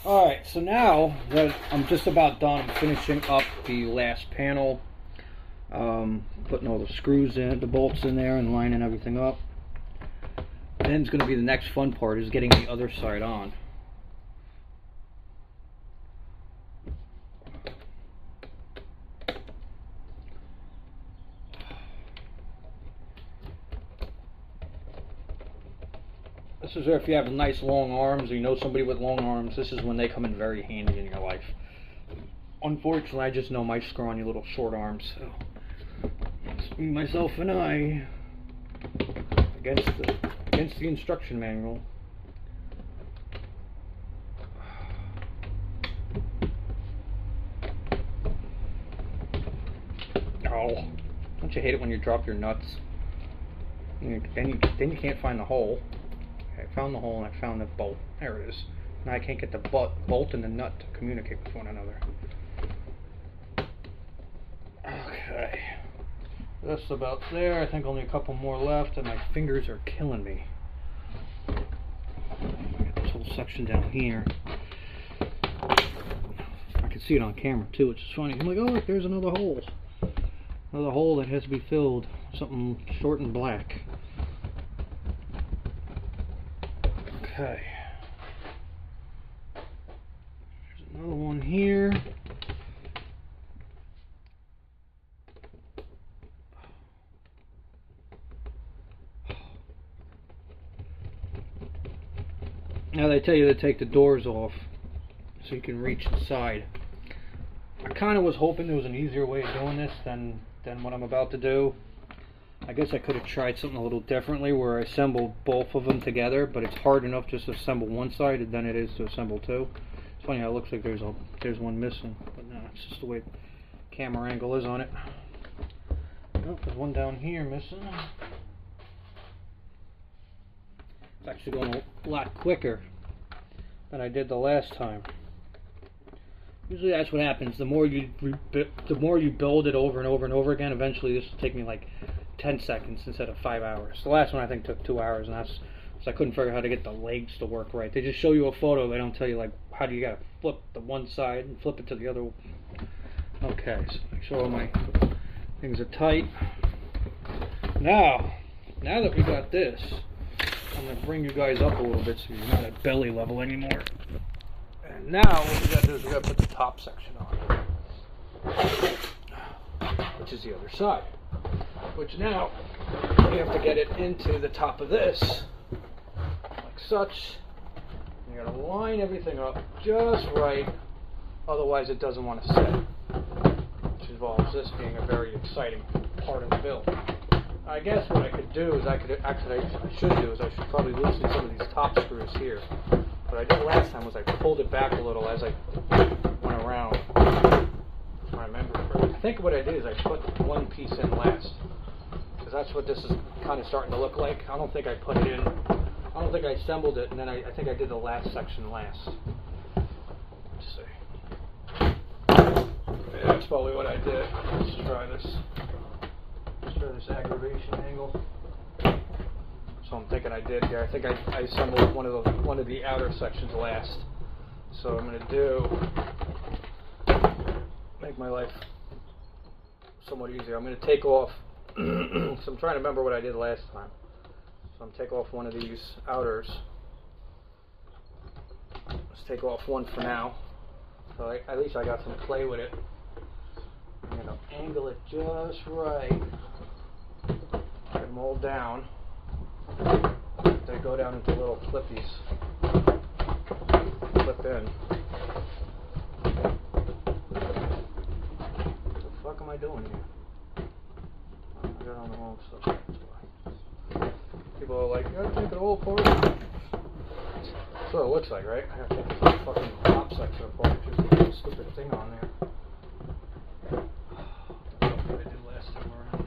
Alright, so now that I'm just about done finishing up the last panel, putting all the screws in, the bolts in there and lining everything up. Then it's going to be the next fun part, is getting the other side on. This is where, if you have nice long arms, or you know somebody with long arms, this is when they come in very handy in your life. Unfortunately, I just know my scrawny little short arms, so it's me, myself, and I against the instruction manual. Oh, don't you hate it when you drop your nuts? Then you can't find the hole. Okay, I found the hole and I found the bolt. There it is. Now I can't get the bolt and the nut to communicate with one another. Okay, that's about there. I think only a couple more left, and my fingers are killing me. Get this whole section down here. I can see it on camera too, which is funny. I'm like, oh look, there's another hole. Another hole that has to be filled. Something short and black. Okay. There's another one here. Now they tell you to take the doors off so you can reach inside. I kind of was hoping there was an easier way of doing this than what I'm about to do. I guess I could have tried something a little differently where I assemble both of them together, but it's hard enough just to assemble one side than it is to assemble two. It's funny how it looks like there's one missing, but no, it's just the way the camera angle is on it. Oh, there's one down here missing. It's actually going a lot quicker than I did the last time. Usually that's what happens. The more you build it over and over and over again, eventually this will take me like 10 seconds instead of 5 hours. The last one I think took 2 hours, and that's because I couldn't figure out how to get the legs to work right. They just show you a photo. They don't tell you like how do you gotta flip the one side and flip it to the other. Okay, so make sure all my things are tight. Now that we got this, I'm gonna bring you guys up a little bit so you're not at belly level anymore. And now what we gotta do is we gotta put the top section on, which is the other side. Which now we have to get it into the top of this, like such. You gotta line everything up just right, otherwise it doesn't want to set. Which involves this being a very exciting part of the build. I guess what I could do is I should probably loosen some of these top screws here. What I did last time was I pulled it back a little as I went around. I remember. I think what I did is I put one piece in last, because that's what this is kind of starting to look like. I don't think I put it in. I don't think I assembled it, and then I think I did the last section last. Let's see. Yeah, that's probably what I did. Let's try this. Let's try this aggravation angle. So I'm thinking I did here. I think I assembled one of the outer sections last. So I'm going to make my life somewhat easier. I'm going to take off. So I'm trying to remember what I did last time. So I'm going to take off one of these outers. Let's take off one for now. So at least I got some play with it. I'm going to angle it just right. Get them all down. They go down into little clippies. Clip in. What the fuck am I doing here? I got it on the wrong side. That's why. People are like, you gotta take it all apart. That's what it looks like, right? I gotta take this whole fucking top section apart just to get this stupid thing on there. That's what I did last time around.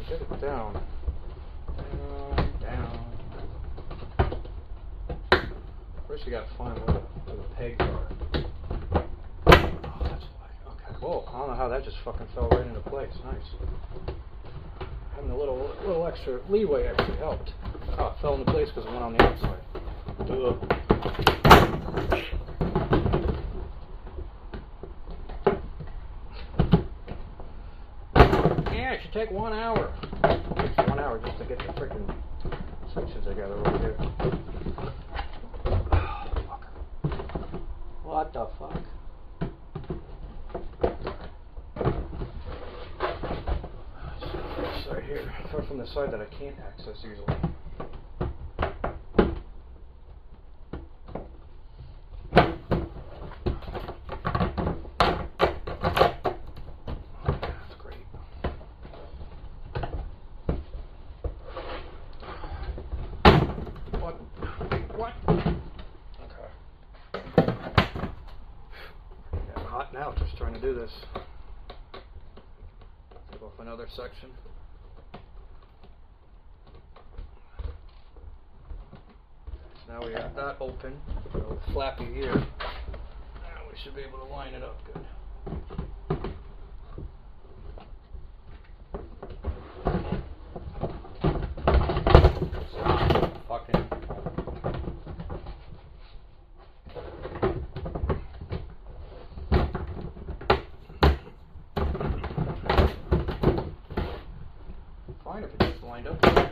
Get it down. Down. First you gotta find where the pegs are. Oh, that's why. Okay. Whoa, I don't know how that just fucking fell right into place. Nice. I have no little extra leeway actually helped. Oh, it fell into place because it went on the outside. Yeah, it should take 1 hour. It takes 1 hour just to get the freaking sections together over here. What the fuck? This side here. Start from the side that I can't access easily. That's great. What? Okay. Getting hot now just trying to do this. Take off another section. So now we got that open, a little flappy here. Now we should be able to line it up good. Stop fucking. Fine if it gets lined up. Doesn't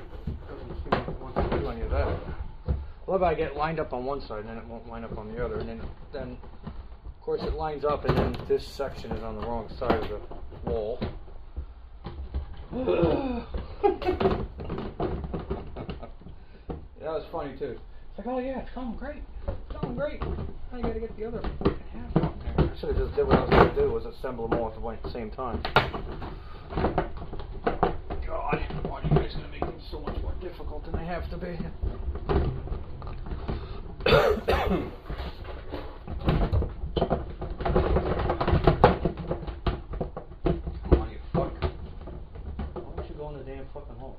seem like it wants to do any of that. I love how I get lined up on one side and then it won't line up on the other, and then of course it lines up and then this section is on the wrong side of the wall. That was funny too. It's like, oh yeah, it's going great. It's going great. Now you gotta get the other half on there. I should have just did what I was gonna do, was assemble them all at the same time. God, why are you guys gonna make things so much more difficult than they have to be? Come on, you fuck. Why don't you go in the damn fucking hole?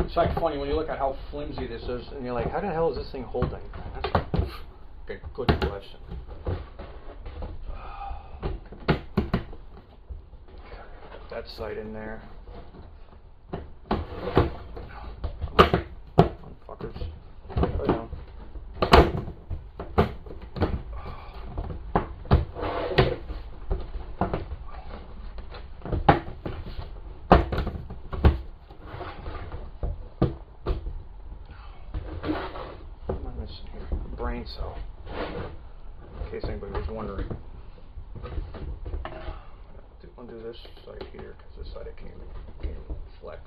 It's like funny when you look at how flimsy this is, and you're like, how the hell is this thing holding? That's a good question. That side in there. Come on, fuckers. Go down. Brain cell, in case anybody was wondering. Undo this side here because this side I can't even flex.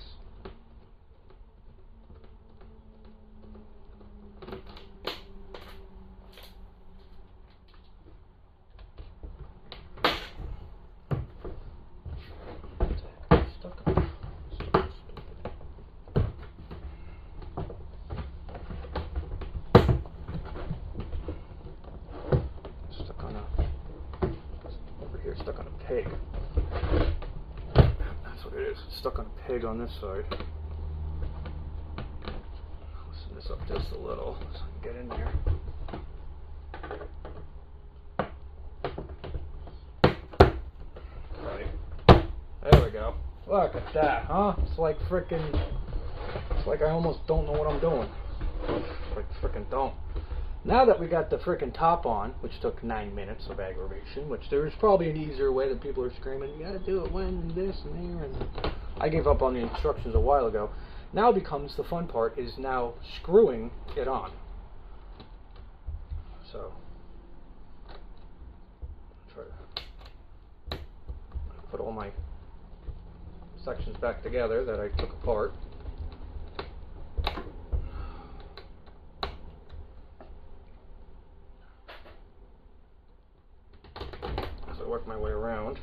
Stuck on a peg. That's what it is. It's stuck on a peg on this side. Loosen this up just a little so I can get in there. Right. There we go. Look at that, huh? It's like frickin'. It's like I almost don't know what I'm doing. Like frickin' don't. Now that we got the frickin' top on, which took 9 minutes of aggravation, which there's probably an easier way that people are screaming, you gotta do it when and this and there, and I gave up on the instructions a while ago. Now becomes the fun part, is now screwing it on. So, try to put all my sections back together that I took apart. Work my way around.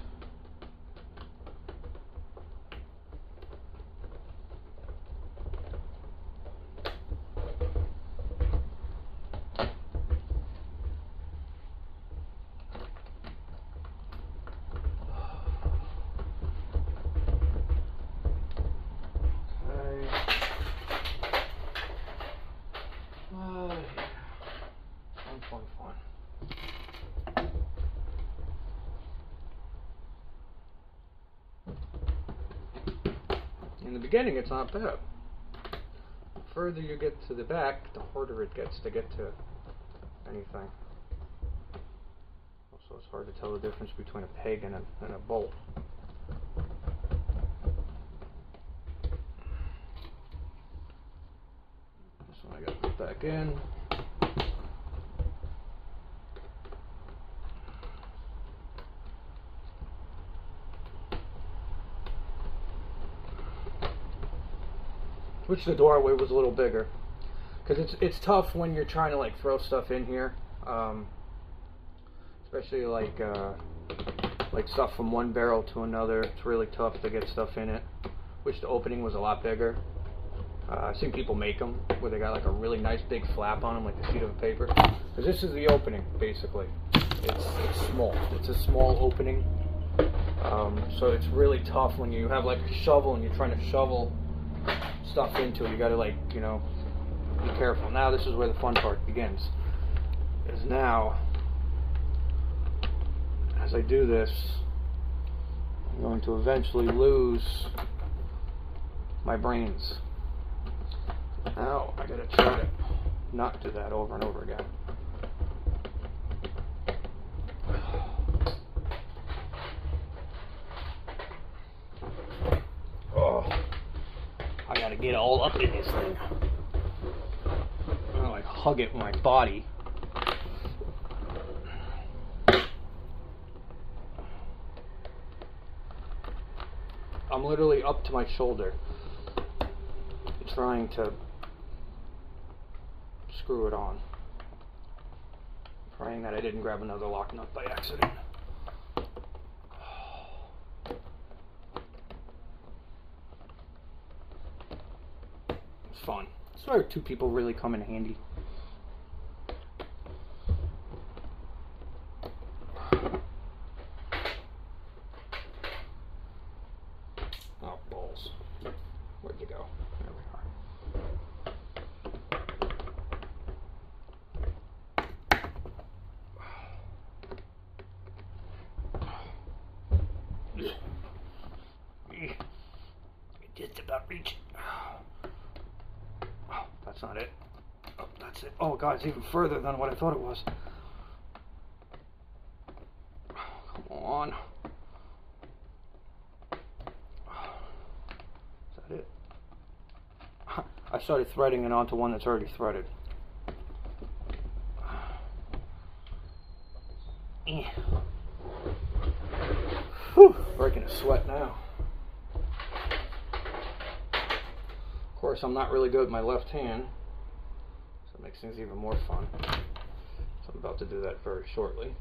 In the beginning, it's not bad. The further you get to the back, the harder it gets to get to anything. Also, it's hard to tell the difference between a peg and a bolt. This one I got to put back in. Which the doorway was a little bigger, because it's tough when you're trying to like throw stuff in here, especially like stuff from one barrel to another. It's really tough to get stuff in it. Which the opening was a lot bigger. I've seen people make them where they got like a really nice big flap on them, like a sheet of paper. Because this is the opening basically. It's small. It's a small opening, so it's really tough when you have like a shovel and you're trying to shovel stuff into it. You gotta, like, you know, be careful. Now this is where the fun part begins. Is now, as I do this, I'm going to eventually lose my brains. Now I gotta try to not do that over and over again. I gotta get all up in this thing. I'm gonna like hug it with my body. I'm literally up to my shoulder trying to screw it on. Praying that I didn't grab another lock nut by accident. It's fun. That's where two people really come in handy. Oh, balls. Where'd you go? There we are. Just about reaching. Oh, that's not it. Oh, that's it. Oh god, it's even further than what I thought it was. Oh, come on. Is that it? I started threading it onto one that's already threaded. Whew, breaking a sweat now. Of course, I'm not really good with my left hand, so it makes things even more fun. So I'm about to do that very shortly.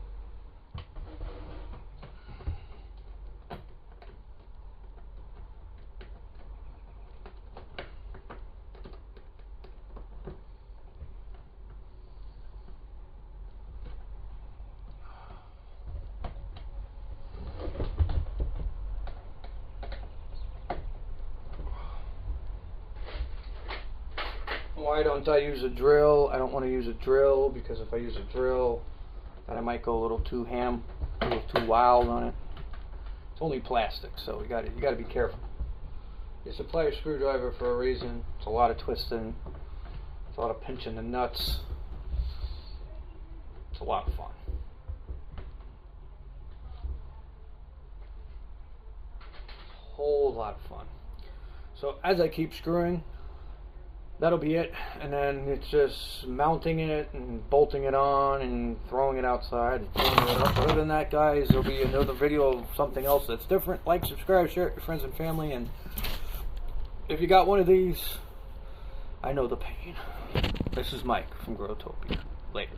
Why don't I use a drill? I don't want to use a drill because if I use a drill, then I might go a little too ham, a little too wild on it. It's only plastic, so you got to be careful. It's a plier screwdriver for a reason. It's a lot of twisting. It's a lot of pinching the nuts. It's a lot of fun. A whole lot of fun. So as I keep screwing, that'll be it, and then it's just mounting it and bolting it on and throwing it outside and throwing it up. Other than that, guys, there'll be another video of something else that's different. Like, subscribe, share it with your friends and family, and if you got one of these, I know the pain. This is Mike from Growtopia. Later.